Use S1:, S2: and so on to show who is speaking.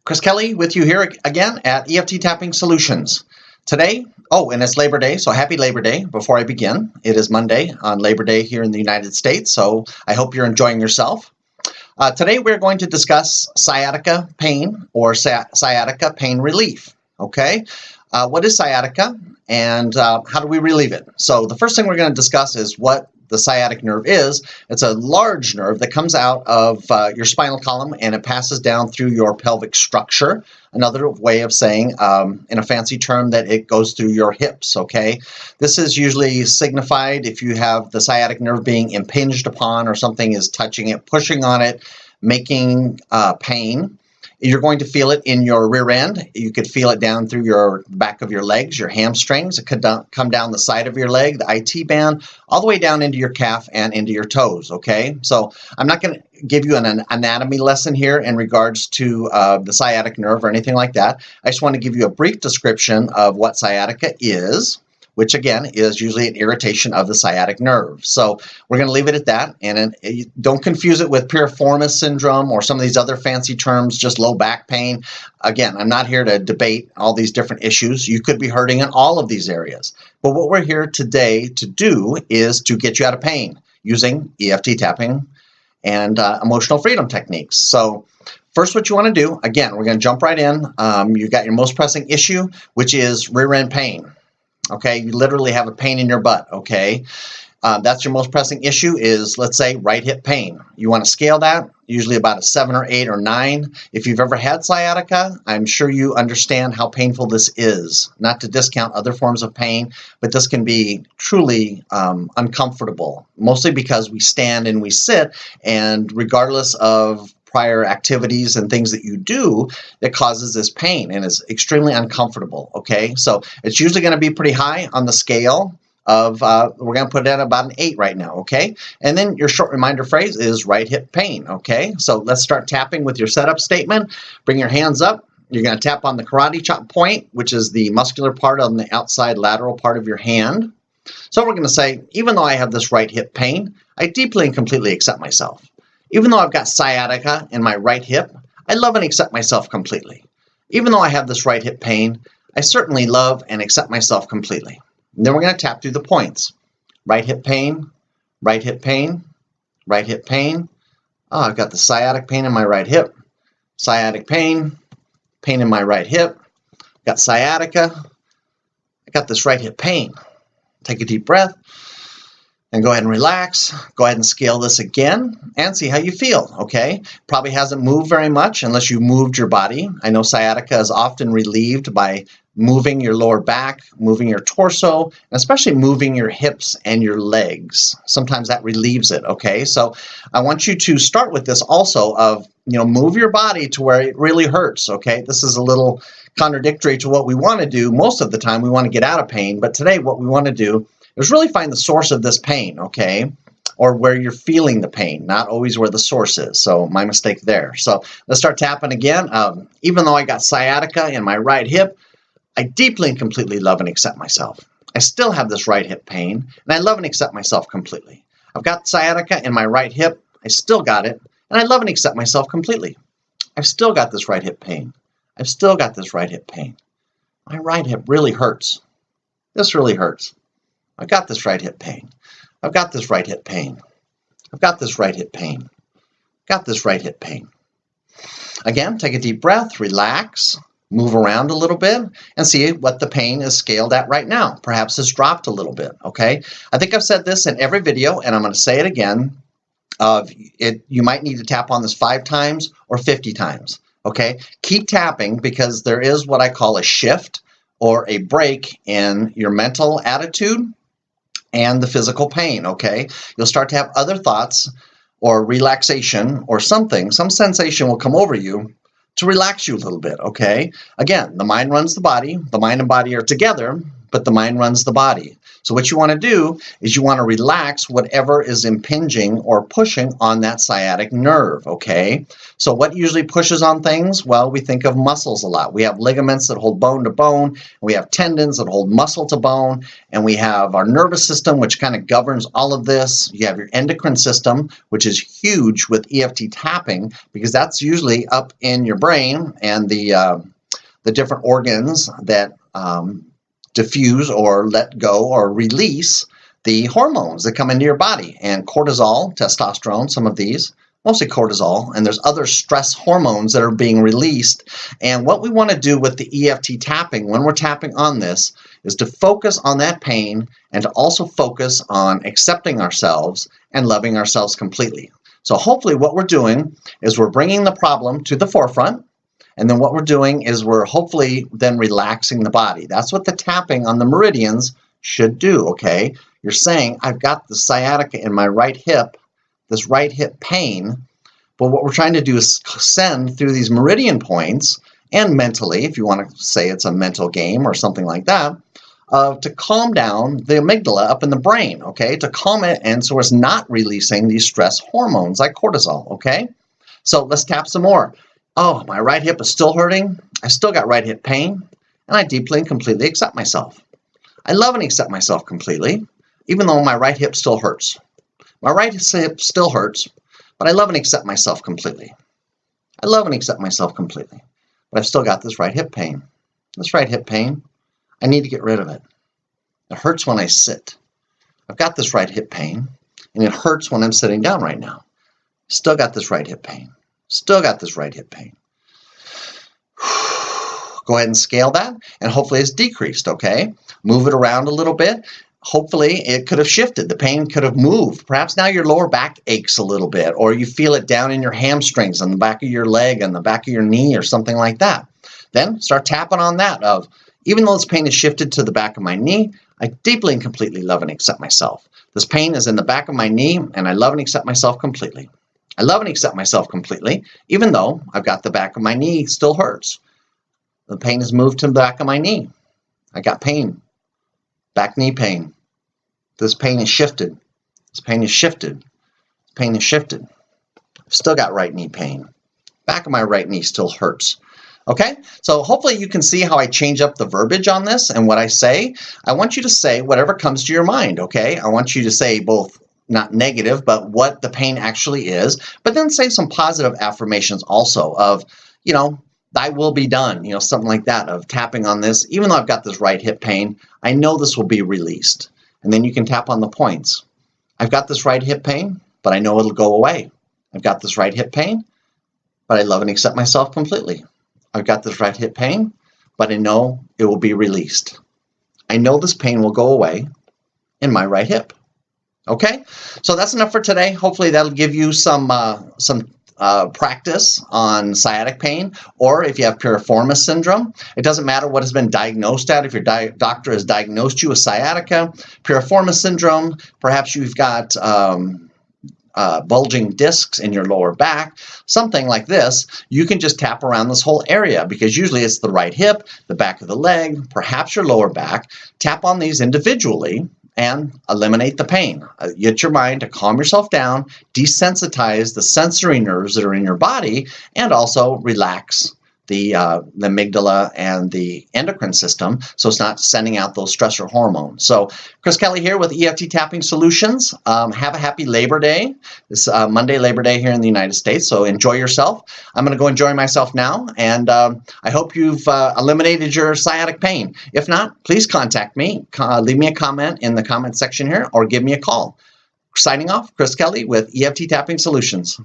S1: Chris Kelly with you here again at EFT Tapping Solutions. Today, and it's Labor Day, so happy Labor Day. Before I begin, it is Monday on Labor Day here in the United States, so I hope you're enjoying yourself. Today we're going to discuss sciatica pain or sciatica pain relief, okay? What is sciatica and how do we relieve it? So the first thing we're going to discuss is what the sciatic nerve is. It's a large nerve that comes out of your spinal column and it passes down through your pelvic structure. Another way of saying, in a fancy term, that it goes through your hips, okay? This is usually signified if you have the sciatic nerve being impinged upon or something is touching it, pushing on it, making pain. You're going to feel it in your rear end. You could feel it down through your back of your legs, your hamstrings. It could come down the side of your leg, the IT band, all the way down into your calf and into your toes, okay? So I'm not going to give you an anatomy lesson here in regards to the sciatic nerve or anything like that. I just want to give you a brief description of what sciatica is, which again is usually an irritation of the sciatic nerve. So we're going to leave it at that, and don't confuse it with piriformis syndrome or some of these other fancy terms, just low back pain. Again, I'm not here to debate all these different issues. You could be hurting in all of these areas. But what we're here today to do is to get you out of pain using EFT tapping and emotional freedom techniques. So first, what you want to do, again, we're going to jump right in. You've got your most pressing issue, which is rear end pain. Okay, you literally have a pain in your butt, okay? That's your most pressing issue is, let's say, right hip pain. You want to scale that, usually about a 7 or 8 or 9. If you've ever had sciatica, I'm sure you understand how painful this is. Not to discount other forms of pain, but this can be truly uncomfortable, mostly because we stand and we sit, and regardless of prior activities and things that you do, that causes this pain and is extremely uncomfortable, okay? So it's usually going to be pretty high on the scale of, we're going to put it at about an 8 right now, okay? And then your short reminder phrase is right hip pain, okay? So let's start tapping with your setup statement. Bring your hands up. You're going to tap on the karate chop point, which is the muscular part on the outside lateral part of your hand. So we're going to say, even though I have this right hip pain, I deeply and completely accept myself. Even though I've got sciatica in my right hip, I love and accept myself completely. Even though I have this right hip pain, I certainly love and accept myself completely. And then we're going to tap through the points. Right hip pain, right hip pain, right hip pain. Oh, I've got the sciatic pain in my right hip. Sciatic pain, pain in my right hip. Got sciatica. I got this right hip pain. Take a deep breath. And go ahead and relax. Go ahead and scale this again and see how you feel, okay? Probably hasn't moved very much unless you moved your body. I know sciatica is often relieved by moving your lower back, moving your torso, and especially moving your hips and your legs. Sometimes that relieves it, okay? So I want you to start with this also of, move your body to where it really hurts, okay? This is a little contradictory to what we want to do. Most of the time we want to get out of pain, but today what we want to do is really find the source of this pain, okay? Or where you're feeling the pain, not always where the source is. So my mistake there. So let's start tapping again. Even though I got sciatica in my right hip, I deeply and completely love and accept myself. I still have this right hip pain, and I love and accept myself completely. I've got sciatica in my right hip. I still got it, and I love and accept myself completely. I've still got this right hip pain. I've still got this right hip pain. My right hip really hurts. This really hurts. I've got this right hip pain. I've got this right hip pain. I've got this right hip pain. Got this right hip pain. Again, take a deep breath, relax, move around a little bit, and see what the pain is scaled at right now. Perhaps it's dropped a little bit, okay? I think I've said this in every video, and I'm going to say it again. You might need to tap on this 5 times or 50 times, okay? Keep tapping because there is what I call a shift or a break in your mental attitude and the physical pain, okay? You'll start to have other thoughts or relaxation or something, some sensation will come over you to relax you a little bit, okay? Again, the mind runs the body and body are together, but the mind runs the body. So what you want to do is you want to relax whatever is impinging or pushing on that sciatic nerve, okay? So what usually pushes on things? Well, we think of muscles a lot. We have ligaments that hold bone to bone, we have tendons that hold muscle to bone, and we have our nervous system, which kind of governs all of this. You have your endocrine system, which is huge with EFT tapping, because that's usually up in your brain and the different organs that diffuse or let go or release the hormones that come into your body. And cortisol, testosterone, some of these, mostly cortisol, and there's other stress hormones that are being released. And what we want to do with the EFT tapping, when we're tapping on this, is to focus on that pain and to also focus on accepting ourselves and loving ourselves completely. So hopefully what we're doing is we're bringing the problem to the forefront, and then what we're doing is we're hopefully then relaxing the body. That's what the tapping on the meridians should do, okay? You're saying, I've got the sciatica in my right hip, this right hip pain, but what we're trying to do is send through these meridian points, and mentally, if you want to say it's a mental game or something like that, to calm down the amygdala up in the brain, okay? To calm it, and so it's not releasing these stress hormones like cortisol, okay? So let's tap some more. Oh, my right hip is still hurting. I still got right hip pain, and I deeply and completely accept myself. I love and accept myself completely, even though my right hip still hurts. My right hip still hurts, but I love and accept myself completely. I love and accept myself completely, but I've still got this right hip pain. This right hip pain, I need to get rid of it. It hurts when I sit. I've got this right hip pain, and it hurts when I'm sitting down right now. Still got this right hip pain. Still got this right hip pain. Go ahead and scale that, and hopefully it's decreased, okay? Move it around a little bit. Hopefully it could have shifted. The pain could have moved. Perhaps now your lower back aches a little bit, or you feel it down in your hamstrings, on the back of your leg, and the back of your knee, or something like that. Then start tapping on that of, even though this pain is shifted to the back of my knee, I deeply and completely love and accept myself. This pain is in the back of my knee, and I love and accept myself completely. I love and accept myself completely, even though I've got the back of my knee still hurts. The pain has moved to the back of my knee. I got pain, back knee pain. This pain is shifted. This pain is shifted. This pain is shifted. I've still got right knee pain. Back of my right knee still hurts. Okay, so hopefully you can see how I change up the verbiage on this and what I say. I want you to say whatever comes to your mind, okay? I want you to say both not negative, but what the pain actually is, but then say some positive affirmations also of, you know, thy will be done, you know, something like that, of tapping on this. Even though I've got this right hip pain, I know this will be released. And then you can tap on the points. I've got this right hip pain, but I know it'll go away. I've got this right hip pain, but I love and accept myself completely. I've got this right hip pain, but I know it will be released. I know this pain will go away in my right hip. Okay, so that's enough for today. Hopefully that'll give you some practice on sciatic pain, or if you have piriformis syndrome. It doesn't matter what has been diagnosed at. If your doctor has diagnosed you with sciatica, piriformis syndrome, perhaps you've got bulging discs in your lower back, something like this, you can just tap around this whole area, because usually it's the right hip, the back of the leg, perhaps your lower back. Tap on these individually and eliminate the pain. Get your mind to calm yourself down, desensitize the sensory nerves that are in your body, and also relax the amygdala and the endocrine system, so it's not sending out those stressor hormones. So Chris Kelly here with EFT Tapping Solutions. Have a happy Labor Day. It's Monday, Labor Day here in the United States, so enjoy yourself. I'm going to go enjoy myself now, and I hope you've eliminated your sciatic pain. If not, please contact me. Leave me a comment in the comment section here, or give me a call. Signing off, Chris Kelly with EFT Tapping Solutions.